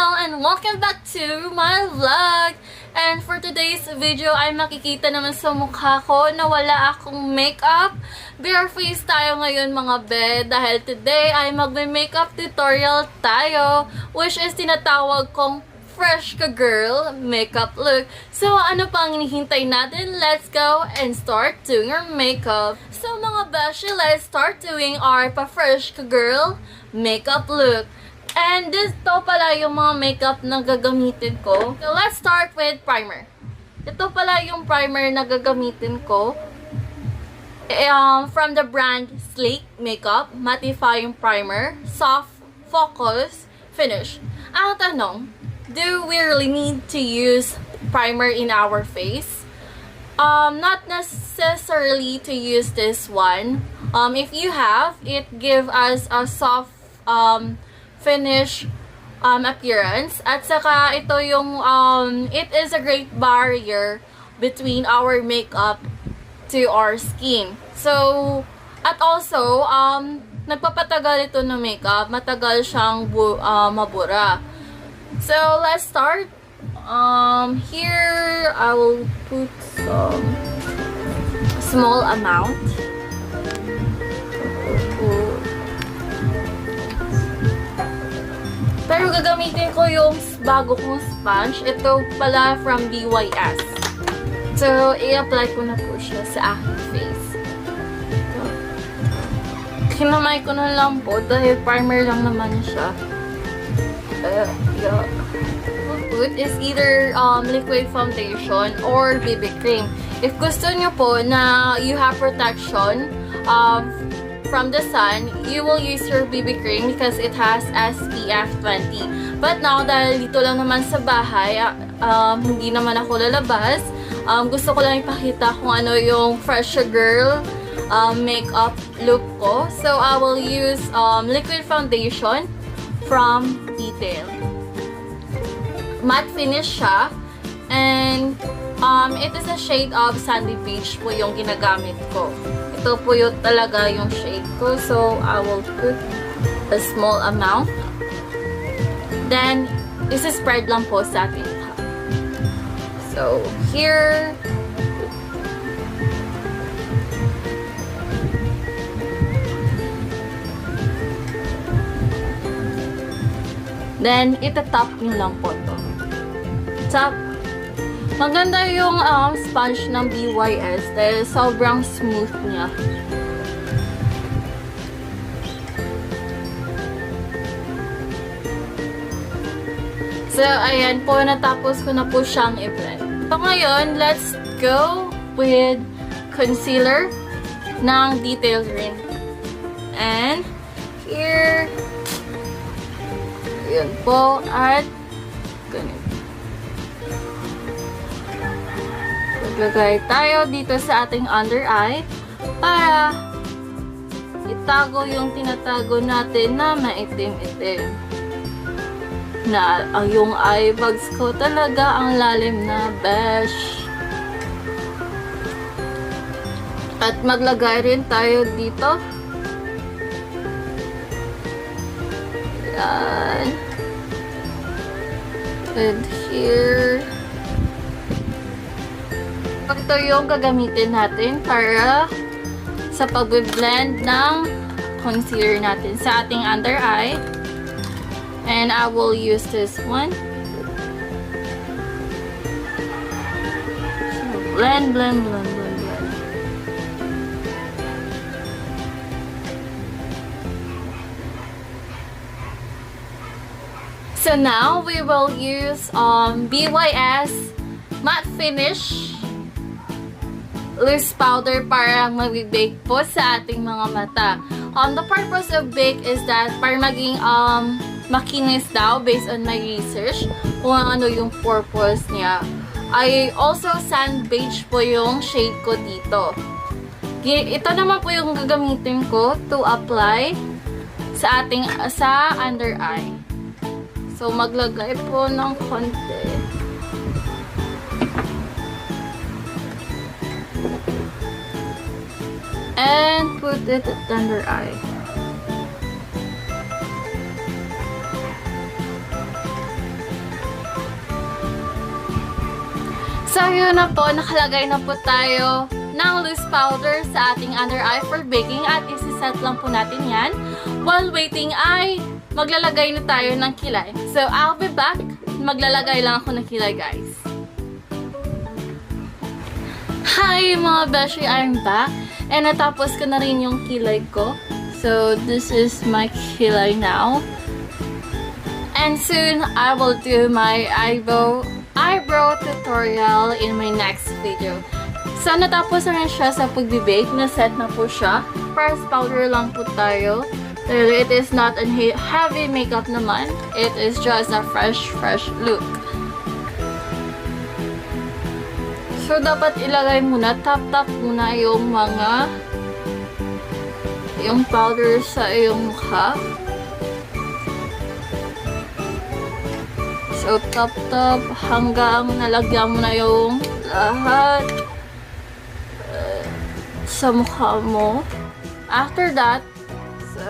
Hello and welcome back to my vlog! And for today's video ay makikita naman sa mukha ko na wala akong makeup. Bare face tayo ngayon mga be dahil today ay magme-makeup tutorial tayo, which is tinatawag kong fresh ka girl makeup look. So ano pang hinihintay natin? Let's go and start doing our makeup. So mga beshi, let's start doing our pa-fresh ka girl makeup look. And dito pala yung mga makeup na gagamitin ko. So, let's start with primer. Ito pala yung primer na gagamitin ko. From the brand Sleek Makeup. Mattifying Primer. Soft Focus Finish. Ang tanong, do we really need to use primer in our face? Not necessarily to use this one. If you have, it gives us a soft finish appearance. At saka ito yung it is a great barrier between our makeup to our skin. So at also nagpapatagal ito ng makeup, matagal siyang mabura. So let's start. Here I will put some small amount. Pero gagamitin ko yung bago kong sponge. Ito pala from BYS. So, i-apply ko na po siya sa aking face. Kinamay ko na lang po dahil primer lang naman siya. Yeah. Put is either liquid foundation or BB cream. If gusto nyo po na you have protection from the sun, you will use your BB cream because it has SPF 20. But now, dahil dito lang naman sa bahay, hindi naman ako lalabas, gusto ko lang ipakita kung ano yung fresh girl makeup look ko. So, I will use liquid foundation from Detail. Matte finish siya. And it is a shade of Sandy Beach po yung ginagamit ko. Ito po yung talaga yung shade ko. So, I will put a small amount. Then, isi-spread lang po sa ating mukha. So, here. Then, itatap nyo lang po ito. Tap. Maganda yung sponge ng BYS dahil sobrang smooth niya. So, ayan po, natapos ko na po siyang i-blend. So, ngayon, let's go with concealer ng Detail rin. And, here, ayan po, at ganito. Maglagay tayo dito sa ating under eye para itago yung tinatago natin na maitim-itim. Na yung eye bags ko talaga ang lalim na besh. At maglagay rin tayo dito. Yan. And here. Ito yung gagamitin natin para sa pag-blend ng concealer natin sa ating under eye. And I will use this one. So, blend, blend, blend, blend, blend. So now we will use BYS matte finish loose powder para mag-bake po sa ating mga mata. The purpose of bake is that para maging makinis daw based on my research kung ano yung purpose niya. I also sand beige po yung shade ko dito. Ito naman po yung gagamitin ko to apply sa under eye. So maglagay po ng konti. And put it at under eye. So, yun na po. Nakalagay na po tayo ng loose powder sa ating under eye for baking at isi-set lang po natin yan. While waiting ay maglalagay na tayo ng kilay. So, I'll be back. Maglalagay lang ako ng kilay, guys. Hi mga beshi, I'm back. And natapos ko na rin yung kilay ko. So, this is my kilay now. And soon, I will do my eyebrow tutorial in my next video. So, natapos na rin siya sa pagbibake. Naset na po siya. First powder lang po tayo. It is not a heavy makeup naman. It is just a fresh look. So, dapat ilagay muna, tap muna yung powder sa iyong mukha. So, tap hanggang nalagyan mo na yung lahat sa mukha mo. After that, so,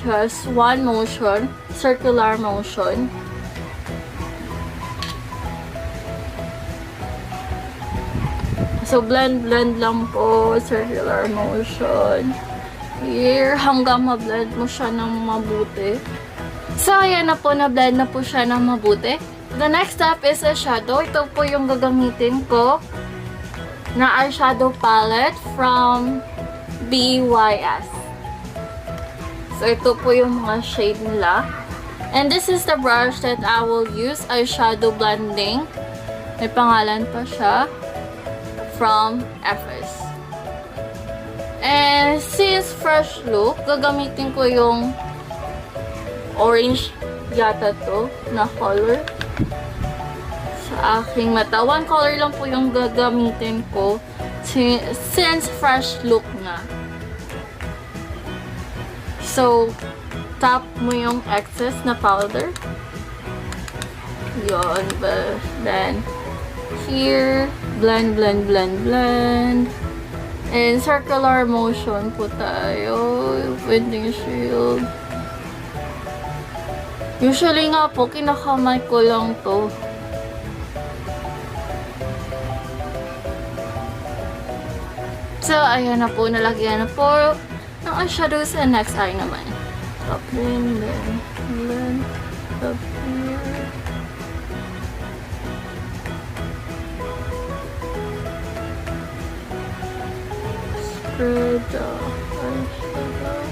just one motion, circular motion. So, blend lang po, circular motion. Here, hanggang ma-blend mo siya ng mabuti. So, ayan na po, na-blend na po siya ng mabuti. The next step is eyeshadow. Ito po yung gagamitin ko na eyeshadow palette from BYS. So, ito po yung mga shade nila. And this is the brush that I will use, eyeshadow blending. May pangalan pa siya. From FS. And since fresh look, gagamitin ko yung orange yata to na color sa aking mata. One color lang po yung gagamitin ko since fresh look na. So, tap mo yung excess na powder. Yun. Then, here, blend. And circular motion po tayo. Winding shield. Usually nga po, kinakamay ko lang to. So, ayan na po. Nalagyan na po ng eyeshadow sa next eye naman. Top din, then, up here. Spread the eyeshadow.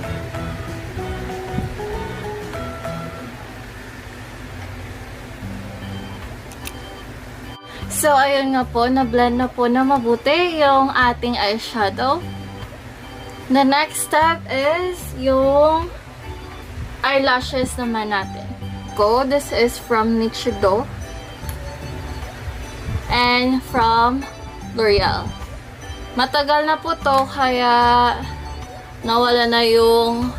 So, ayun nga po, na-blend na po na mabuti yung ating eyeshadow. The next step is yung eyelashes naman natin. This is from Nichido and from L'Oreal. Matagal na po to, kaya nawala na yung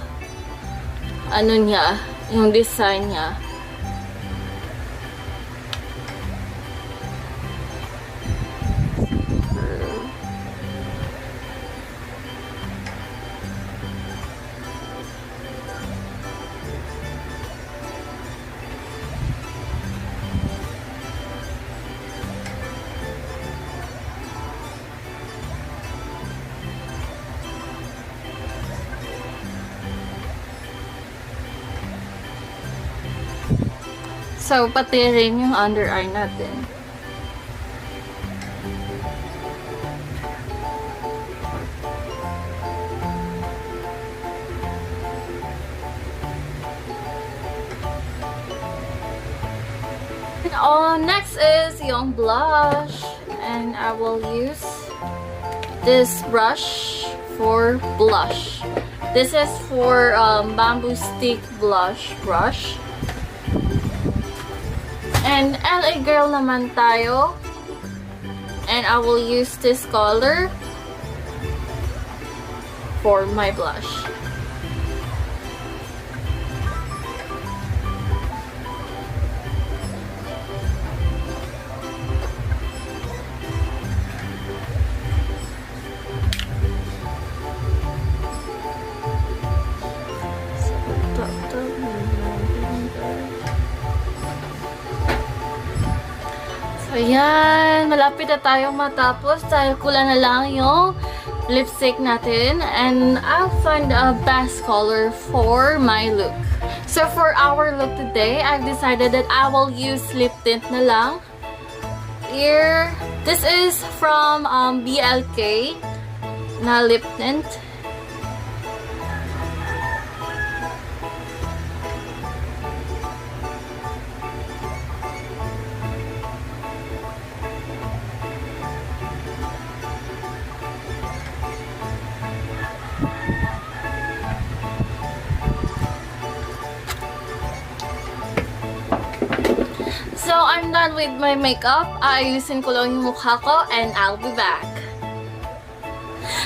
ano niya, yung design niya. So, pati rin yung under eye natin. Next is yung blush. And I will use this brush for blush. This is for bamboo stick blush brush. And LA girl naman tayo. And I will use this color for my blush. Ayan, malapit na tayong matapos dahil kulang na lang yung lipstick natin. And I'll find a best color for my look. So for our look today, I've decided that I will use lip tint na lang. Here, this is from BLK na lip tint. So, I'm done with my makeup. Ayusin ko lang yung mukha ko and I'll be back.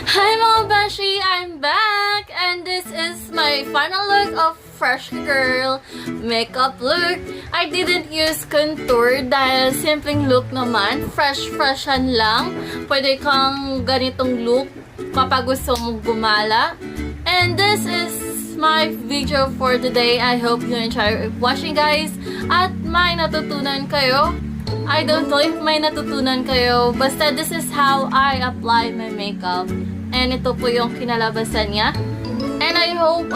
Hi mga beshi! I'm back! And this is my final look of Fresh Girl makeup look. I didn't use contour dahil simpleng look naman. Freshan lang. Pwede kang ganitong look kapag gusto mong gumala. And this is my video for today. I hope you enjoy watching, guys. At may natutunan kayo. I don't know if may natutunan kayo. Basta this is how I apply my makeup. And ito po yung kinalabasan niya. And I hope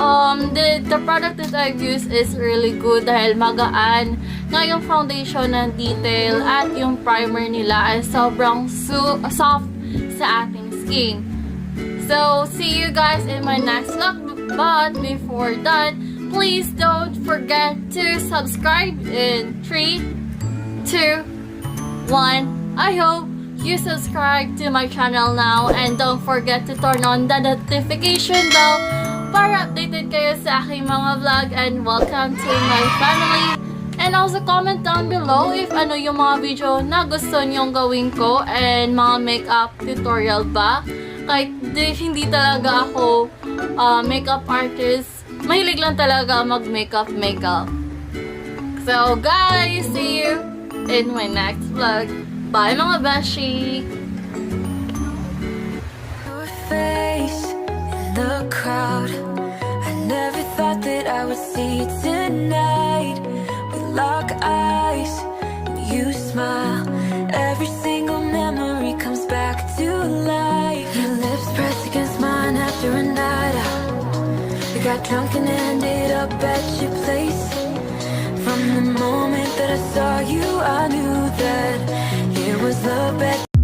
the product that I've used is really good dahil magaan nga yung foundation ng detail at yung primer nila ay sobrang soft sa ating skin. So, see you guys in my next look. But before that, please don't forget to subscribe in 3, 2, 1. I hope you subscribe to my channel now and don't forget to turn on the notification bell para updated kayo sa aking mga vlog, and welcome to my family. And also comment down below if ano yung mga video na gusto nyong gawin ko and mga makeup tutorial ba. Kahit hindi talaga ako makeup artist, mahilig lang talaga mag-makeup. So guys, see you in my next vlog. Bye mga beshi! Your face in the crowd, I never thought that I would see you tonight. We lock eyes and you smile. Every single memory comes back to life. Your lips pressed against mine after a night out. We got drunk and ended up at your place. From the moment that I saw you, I knew that it was the best.